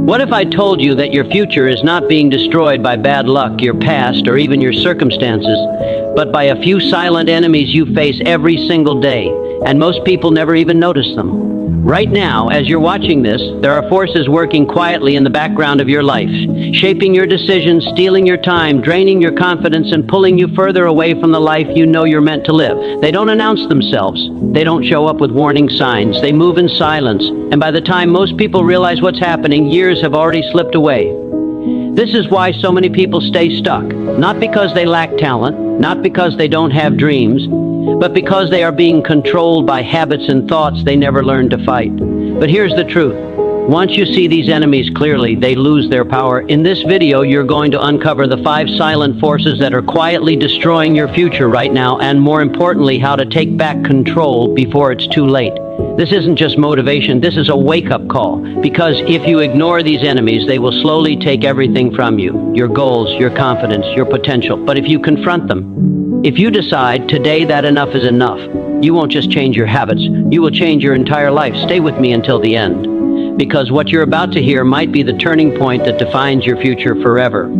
What if I told you that your future is not being destroyed by bad luck, your past, or even your circumstances, but by a few silent enemies you face every single day, and most people never even notice them? Right now, as you're watching this, there are forces working quietly in the background of your life, shaping your decisions, stealing your time, draining your confidence, and pulling you further away from the life you know you're meant to live. They don't announce themselves. They don't show up with warning signs. They move in silence, and by the time most people realize what's happening, years have already slipped away. This is why so many people stay stuck, not because they lack talent, not because they don't have dreams, but because they are being controlled by habits and thoughts they never learned to fight. But here's the truth. Once you see these enemies clearly, they lose their power. In this video, you're going to uncover the 5 silent forces that are quietly destroying your future right now, and more importantly, how to take back control before it's too late. This isn't just motivation, this is a wake-up call. Because if you ignore these enemies, they will slowly take everything from you. Your goals, your confidence, your potential. But if you confront them, if you decide today that enough is enough, you won't just change your habits, you will change your entire life. Stay with me until the end, because what you're about to hear might be the turning point that defines your future forever.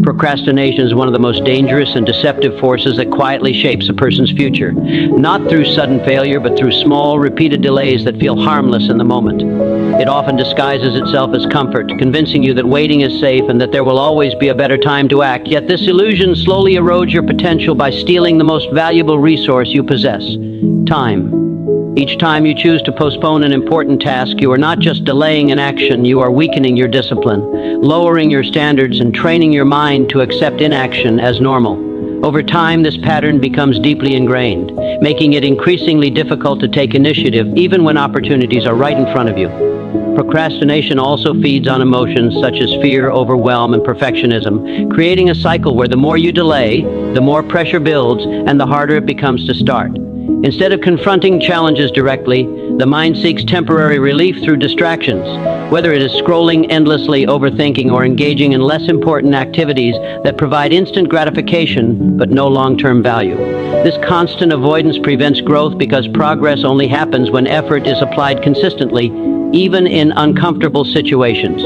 Procrastination is one of the most dangerous and deceptive forces that quietly shapes a person's future. Not through sudden failure, but through small, repeated delays that feel harmless in the moment. It often disguises itself as comfort, convincing you that waiting is safe and that there will always be a better time to act. Yet this illusion slowly erodes your potential by stealing the most valuable resource you possess: time. Each time you choose to postpone an important task, you are not just delaying an action, you are weakening your discipline, lowering your standards, and training your mind to accept inaction as normal. Over time, this pattern becomes deeply ingrained, making it increasingly difficult to take initiative even when opportunities are right in front of you. Procrastination also feeds on emotions such as fear, overwhelm, and perfectionism, creating a cycle where the more you delay, the more pressure builds, and the harder it becomes to start. Instead of confronting challenges directly, the mind seeks temporary relief through distractions, whether it is scrolling endlessly, overthinking, or engaging in less important activities that provide instant gratification but no long-term value. This constant avoidance prevents growth because progress only happens when effort is applied consistently, even in uncomfortable situations.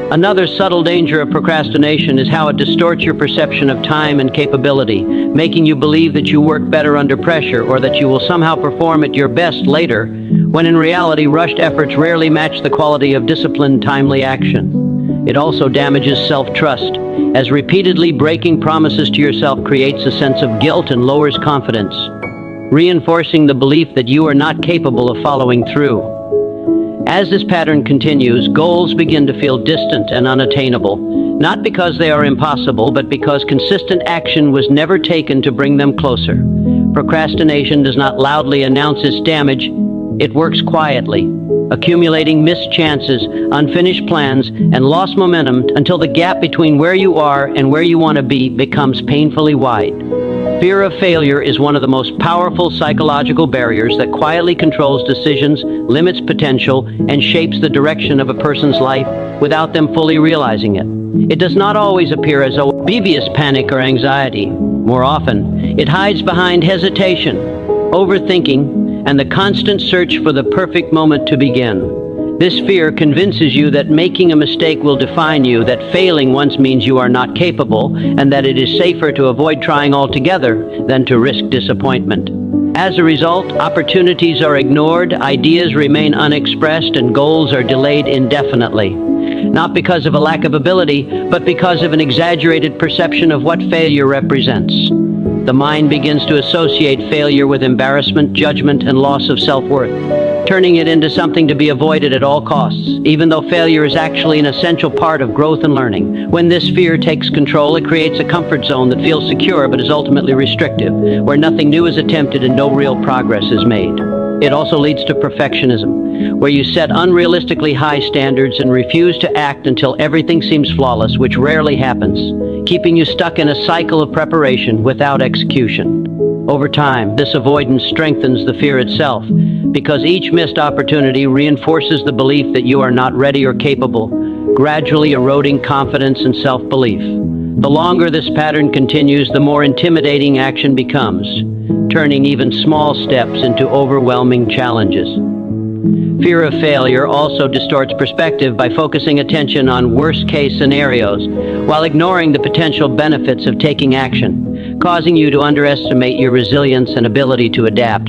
Another subtle danger of procrastination is how it distorts your perception of time and capability, making you believe that you work better under pressure or that you will somehow perform at your best later, when in reality, rushed efforts rarely match the quality of disciplined, timely action. It also damages self-trust, as repeatedly breaking promises to yourself creates a sense of guilt and lowers confidence, reinforcing the belief that you are not capable of following through. As this pattern continues, goals begin to feel distant and unattainable, not because they are impossible, but because consistent action was never taken to bring them closer. Procrastination does not loudly announce its damage, it works quietly, accumulating missed chances, unfinished plans, and lost momentum until the gap between where you are and where you want to be becomes painfully wide. Fear of failure is one of the most powerful psychological barriers that quietly controls decisions, limits potential, and shapes the direction of a person's life without them fully realizing it. It does not always appear as obvious panic or anxiety. More often, it hides behind hesitation, overthinking, and the constant search for the perfect moment to begin. This fear convinces you that making a mistake will define you, that failing once means you are not capable, and that it is safer to avoid trying altogether than to risk disappointment. As a result, opportunities are ignored, ideas remain unexpressed, and goals are delayed indefinitely. Not because of a lack of ability, but because of an exaggerated perception of what failure represents. The mind begins to associate failure with embarrassment, judgment, and loss of self-worth, turning it into something to be avoided at all costs, even though failure is actually an essential part of growth and learning. When this fear takes control, it creates a comfort zone that feels secure but is ultimately restrictive, where nothing new is attempted and no real progress is made. It also leads to perfectionism, where you set unrealistically high standards and refuse to act until everything seems flawless, which rarely happens, keeping you stuck in a cycle of preparation without execution. Over time, this avoidance strengthens the fear itself, because each missed opportunity reinforces the belief that you are not ready or capable, gradually eroding confidence and self-belief. The longer this pattern continues, the more intimidating action becomes, turning even small steps into overwhelming challenges. Fear of failure also distorts perspective by focusing attention on worst-case scenarios while ignoring the potential benefits of taking action, causing you to underestimate your resilience and ability to adapt.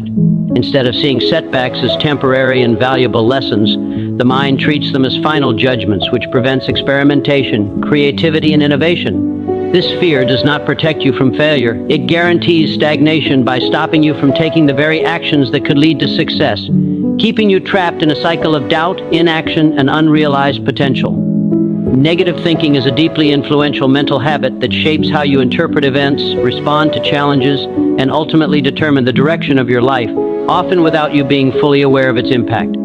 Instead of seeing setbacks as temporary and valuable lessons, the mind treats them as final judgments, which prevents experimentation, creativity, and innovation. This fear does not protect you from failure. It guarantees stagnation by stopping you from taking the very actions that could lead to success, keeping you trapped in a cycle of doubt, inaction, and unrealized potential. Negative thinking is a deeply influential mental habit that shapes how you interpret events, respond to challenges, and ultimately determine the direction of your life, often without you being fully aware of its impact.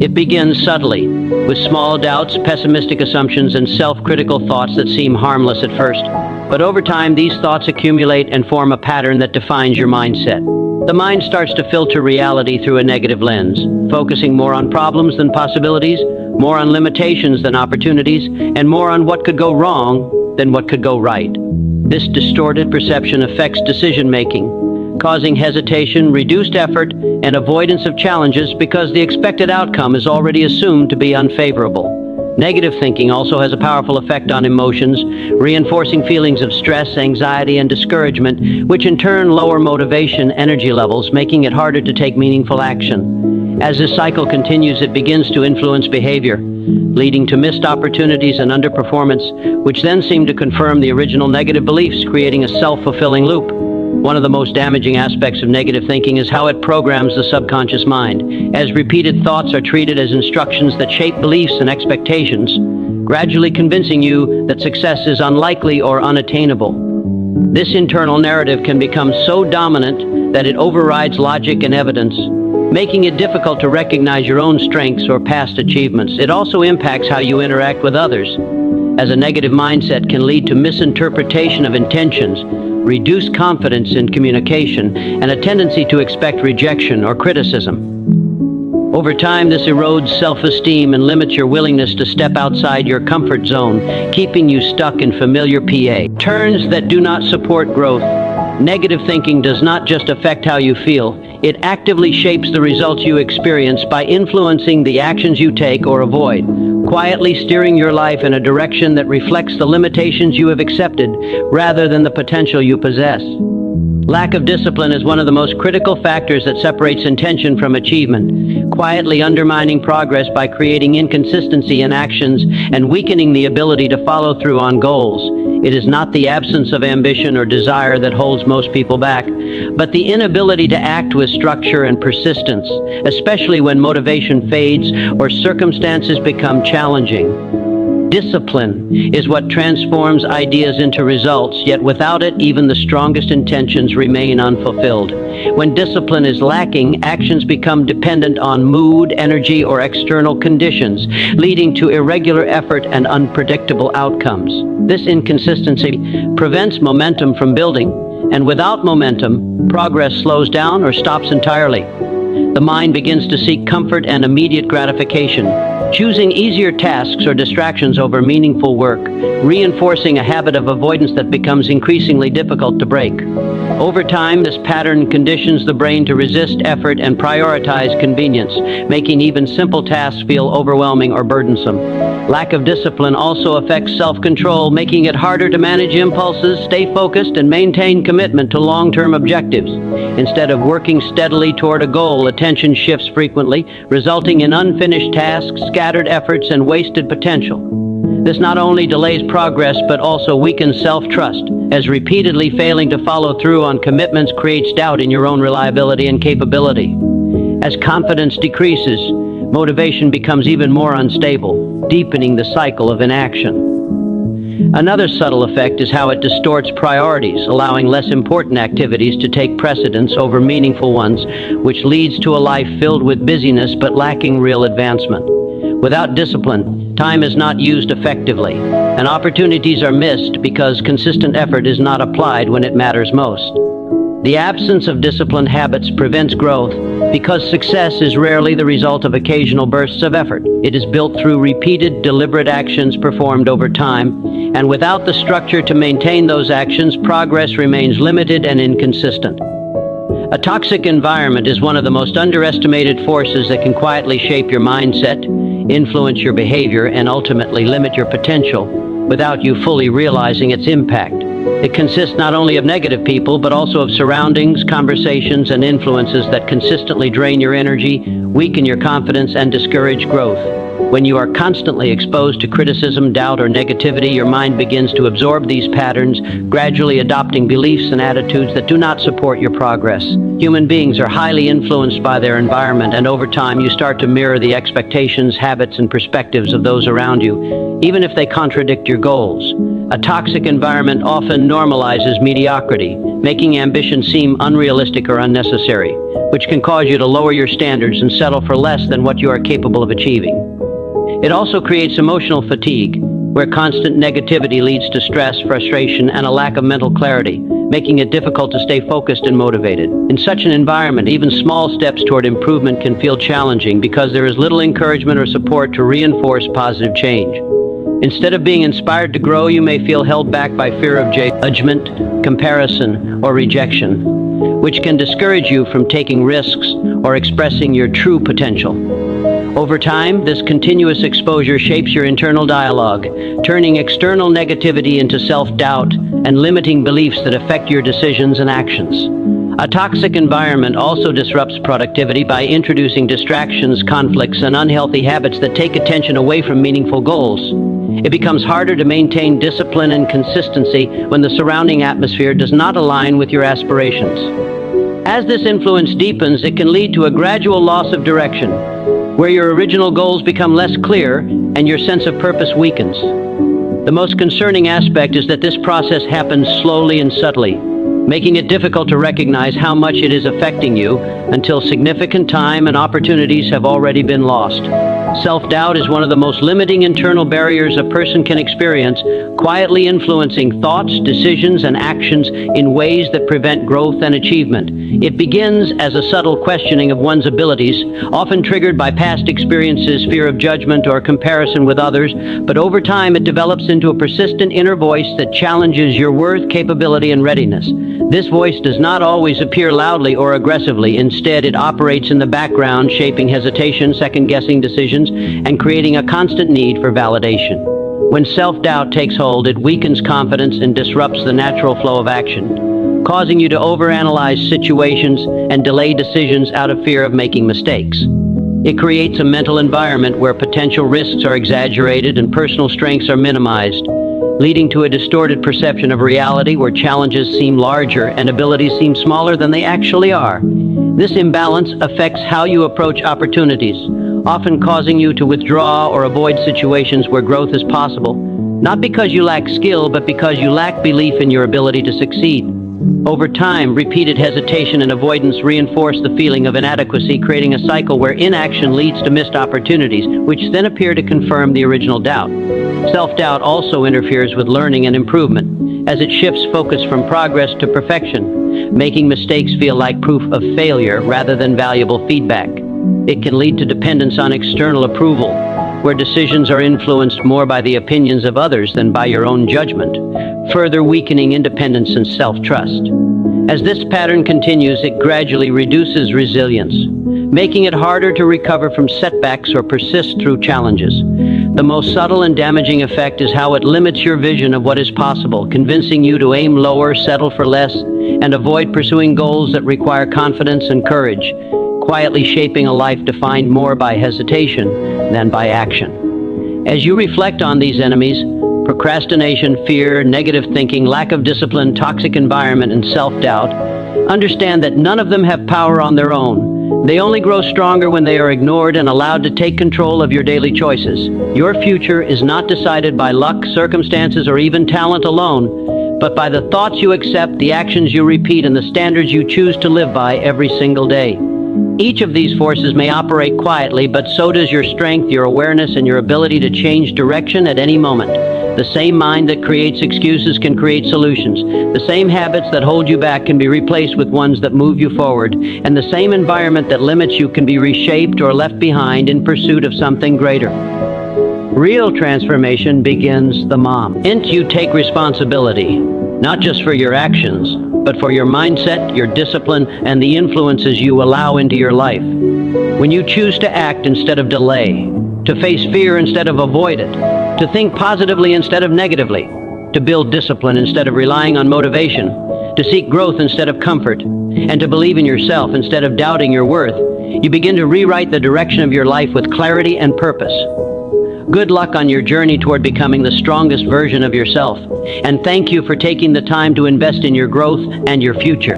It begins subtly, with small doubts, pessimistic assumptions, and self-critical thoughts that seem harmless at first. But over time, these thoughts accumulate and form a pattern that defines your mindset. The mind starts to filter reality through a negative lens, focusing more on problems than possibilities, more on limitations than opportunities, and more on what could go wrong than what could go right. This distorted perception affects decision-making, causing hesitation, reduced effort, and avoidance of challenges because the expected outcome is already assumed to be unfavorable. Negative thinking also has a powerful effect on emotions, reinforcing feelings of stress, anxiety, and discouragement, which in turn lower motivation, energy levels, making it harder to take meaningful action. As this cycle continues, it begins to influence behavior, leading to missed opportunities and underperformance, which then seem to confirm the original negative beliefs, creating a self-fulfilling loop. One of the most damaging aspects of negative thinking is how it programs the subconscious mind, as repeated thoughts are treated as instructions that shape beliefs and expectations, gradually convincing you that success is unlikely or unattainable. This internal narrative can become so dominant that it overrides logic and evidence, making it difficult to recognize your own strengths or past achievements. It also impacts how you interact with others, as a negative mindset can lead to misinterpretation of intentions, reduced confidence in communication, and a tendency to expect rejection or criticism. Over time, this erodes self-esteem and limits your willingness to step outside your comfort zone, keeping you stuck in familiar patterns that do not support growth. Negative thinking does not just affect how you feel, it actively shapes the results you experience by influencing the actions you take or avoid, quietly steering your life in a direction that reflects the limitations you have accepted rather than the potential you possess. Lack of discipline is one of the most critical factors that separates intention from achievement, quietly undermining progress by creating inconsistency in actions and weakening the ability to follow through on goals. It is not the absence of ambition or desire that holds most people back, but the inability to act with structure and persistence, especially when motivation fades or circumstances become challenging. Discipline is what transforms ideas into results, yet without it, even the strongest intentions remain unfulfilled. When discipline is lacking, actions become dependent on mood, energy, or external conditions, leading to irregular effort and unpredictable outcomes. This inconsistency prevents momentum from building, and without momentum, progress slows down or stops entirely. The mind begins to seek comfort and immediate gratification, choosing easier tasks or distractions over meaningful work, reinforcing a habit of avoidance that becomes increasingly difficult to break. Over time, this pattern conditions the brain to resist effort and prioritize convenience, making even simple tasks feel overwhelming or burdensome. Lack of discipline also affects self-control, making it harder to manage impulses, stay focused, and maintain commitment to long-term objectives. Instead of working steadily toward a goal, attention shifts frequently, resulting in unfinished tasks, scattered efforts, and wasted potential. This not only delays progress, but also weakens self-trust, as repeatedly failing to follow through on commitments creates doubt in your own reliability and capability. As confidence decreases, motivation becomes even more unstable, deepening the cycle of inaction. Another subtle effect is how it distorts priorities, allowing less important activities to take precedence over meaningful ones, which leads to a life filled with busyness but lacking real advancement. Without discipline, time is not used effectively, and opportunities are missed because consistent effort is not applied when it matters most. The absence of disciplined habits prevents growth because success is rarely the result of occasional bursts of effort. It is built through repeated, deliberate actions performed over time, and without the structure to maintain those actions, progress remains limited and inconsistent. A toxic environment is one of the most underestimated forces that can quietly shape your mindset, influence your behavior, and ultimately limit your potential without you fully realizing its impact. It consists not only of negative people, but also of surroundings, conversations, and influences that consistently drain your energy, weaken your confidence, and discourage growth. When you are constantly exposed to criticism, doubt, or negativity, your mind begins to absorb these patterns, gradually adopting beliefs and attitudes that do not support your progress. Human beings are highly influenced by their environment, and over time you start to mirror the expectations, habits, and perspectives of those around you, even if they contradict your goals. A toxic environment often normalizes mediocrity, making ambition seem unrealistic or unnecessary, which can cause you to lower your standards and settle for less than what you are capable of achieving. It also creates emotional fatigue, where constant negativity leads to stress, frustration, and a lack of mental clarity, making it difficult to stay focused and motivated. In such an environment, even small steps toward improvement can feel challenging because there is little encouragement or support to reinforce positive change. Instead of being inspired to grow, you may feel held back by fear of judgment, comparison, or rejection, which can discourage you from taking risks or expressing your true potential. Over time, this continuous exposure shapes your internal dialogue, turning external negativity into self-doubt and limiting beliefs that affect your decisions and actions. A toxic environment also disrupts productivity by introducing distractions, conflicts, and unhealthy habits that take attention away from meaningful goals. It becomes harder to maintain discipline and consistency when the surrounding atmosphere does not align with your aspirations. As this influence deepens, it can lead to a gradual loss of direction, where your original goals become less clear and your sense of purpose weakens. The most concerning aspect is that this process happens slowly and subtly, making it difficult to recognize how much it is affecting you until significant time and opportunities have already been lost. Self-doubt is one of the most limiting internal barriers a person can experience, quietly influencing thoughts, decisions, and actions in ways that prevent growth and achievement. It begins as a subtle questioning of one's abilities, often triggered by past experiences, fear of judgment, or comparison with others, but over time it develops into a persistent inner voice that challenges your worth, capability, and readiness. This voice does not always appear loudly or aggressively. Instead, it operates in the background, shaping hesitation, second-guessing decisions, and creating a constant need for validation. When self-doubt takes hold, it weakens confidence and disrupts the natural flow of action, causing you to overanalyze situations and delay decisions out of fear of making mistakes. It creates a mental environment where potential risks are exaggerated and personal strengths are minimized, leading to a distorted perception of reality where challenges seem larger and abilities seem smaller than they actually are. This imbalance affects how you approach opportunities, often causing you to withdraw or avoid situations where growth is possible, not because you lack skill, but because you lack belief in your ability to succeed. Over time, repeated hesitation and avoidance reinforce the feeling of inadequacy, creating a cycle where inaction leads to missed opportunities, which then appear to confirm the original doubt. Self-doubt also interferes with learning and improvement, as it shifts focus from progress to perfection, making mistakes feel like proof of failure rather than valuable feedback. It can lead to dependence on external approval, where decisions are influenced more by the opinions of others than by your own judgment, further weakening independence and self-trust. As this pattern continues, it gradually reduces resilience, making it harder to recover from setbacks or persist through challenges. The most subtle and damaging effect is how it limits your vision of what is possible, convincing you to aim lower, settle for less, and avoid pursuing goals that require confidence and courage, quietly shaping a life defined more by hesitation than by action. As you reflect on these enemies, procrastination, fear, negative thinking, lack of discipline, toxic environment, and self-doubt, understand that none of them have power on their own. They only grow stronger when they are ignored and allowed to take control of your daily choices. Your future is not decided by luck, circumstances, or even talent alone, but by the thoughts you accept, the actions you repeat, and the standards you choose to live by every single day. Each of these forces may operate quietly, but so does your strength, your awareness, and your ability to change direction at any moment. The same mind that creates excuses can create solutions. The same habits that hold you back can be replaced with ones that move you forward. And the same environment that limits you can be reshaped or left behind in pursuit of something greater. Real transformation begins the moment you take responsibility, not just for your actions, but for your mindset, your discipline, and the influences you allow into your life. When you choose to act instead of delay, to face fear instead of avoid it, to think positively instead of negatively, to build discipline instead of relying on motivation, to seek growth instead of comfort, and to believe in yourself instead of doubting your worth, you begin to rewrite the direction of your life with clarity and purpose. Good luck on your journey toward becoming the strongest version of yourself, and thank you for taking the time to invest in your growth and your future.